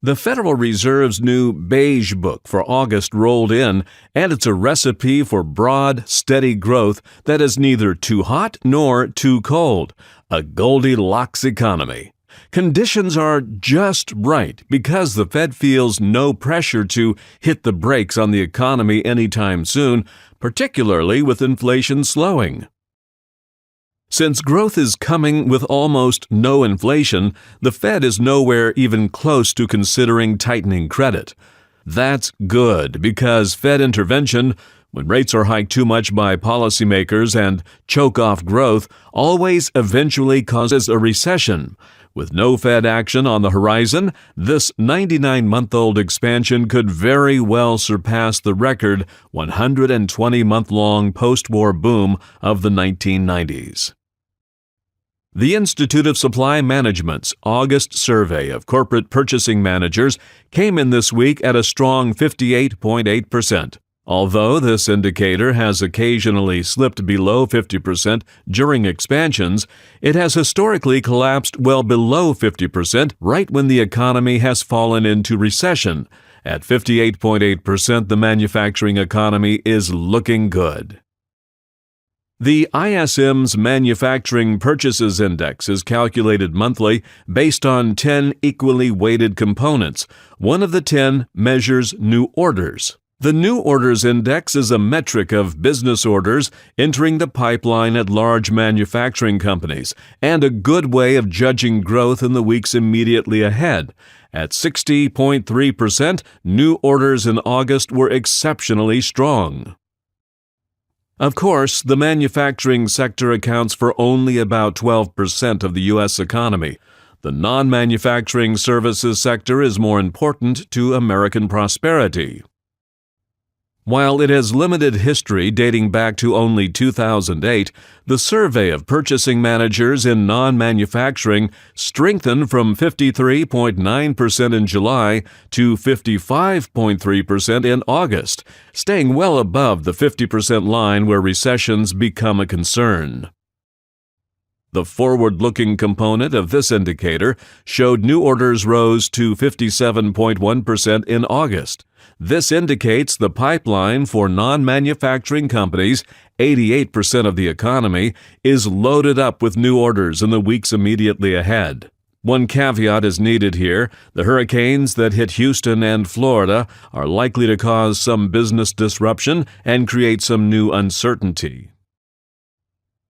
The Federal Reserve's new Beige Book for August rolled in, and it's a recipe for broad, steady growth that is neither too hot nor too cold. A Goldilocks economy. Conditions are just right because the Fed feels no pressure to hit the brakes on the economy anytime soon, particularly with inflation slowing. Since growth is coming with almost no inflation, the Fed is nowhere even close to considering tightening credit. That's good because Fed intervention, when rates are hiked too much by policymakers and choke off growth, always eventually causes a recession. With no Fed action on the horizon, this 99-month-old expansion could very well surpass the record 120-month-long post-war boom of the 1990s. The Institute of Supply Management's August survey of corporate purchasing managers came in this week at a strong 58.8%. Although this indicator has occasionally slipped below 50% during expansions, it has historically collapsed well below 50% right when the economy has fallen into recession. At 58.8%, the manufacturing economy is looking good. The ISM's Manufacturing Purchases Index is calculated monthly based on 10 equally weighted components. One of the 10 measures new orders. The New Orders Index is a metric of business orders entering the pipeline at large manufacturing companies and a good way of judging growth in the weeks immediately ahead. At 60.3%, new orders in August were exceptionally strong. Of course, the manufacturing sector accounts for only about 12% of the U.S. economy. The non-manufacturing services sector is more important to American prosperity. While it has limited history dating back to only 2008, the survey of purchasing managers in non-manufacturing strengthened from 53.9% in July to 55.3% in August, staying well above the 50% line where recessions become a concern. The forward-looking component of this indicator showed new orders rose to 57.1% in August. This indicates the pipeline for non-manufacturing companies, 88% of the economy, is loaded up with new orders in the weeks immediately ahead. One caveat is needed here. The hurricanes that hit Houston and Florida are likely to cause some business disruption and create some new uncertainty.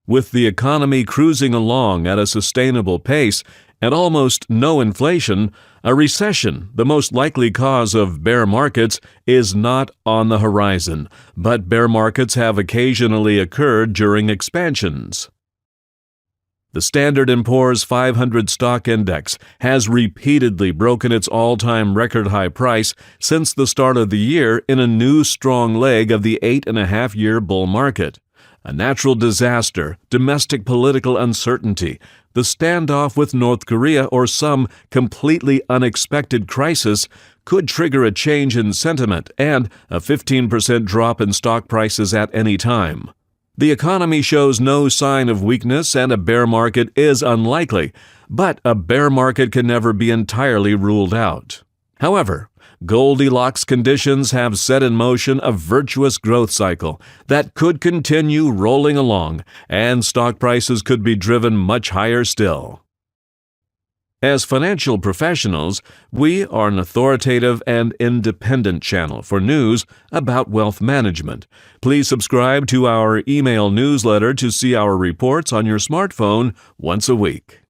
With the economy cruising along at a sustainable pace and almost no inflation, a recession, the most likely cause of bear markets, is not on the horizon, but bear markets have occasionally occurred during expansions. The Standard & Poor's 500 stock index has repeatedly broken its all-time record-high price since the start of the year in a new strong leg of the 8.5-year bull market. A natural disaster, domestic political uncertainty, the standoff with North Korea, or some completely unexpected crisis could trigger a change in sentiment and a 15% drop in stock prices at any time. The economy shows no sign of weakness and a bear market is unlikely, but a bear market can never be entirely ruled out. However, Goldilocks conditions have set in motion a virtuous growth cycle that could continue rolling along, and stock prices could be driven much higher still. As financial professionals, we are an authoritative and independent channel for news about wealth management. Please subscribe to our email newsletter to see our reports on your smartphone once a week.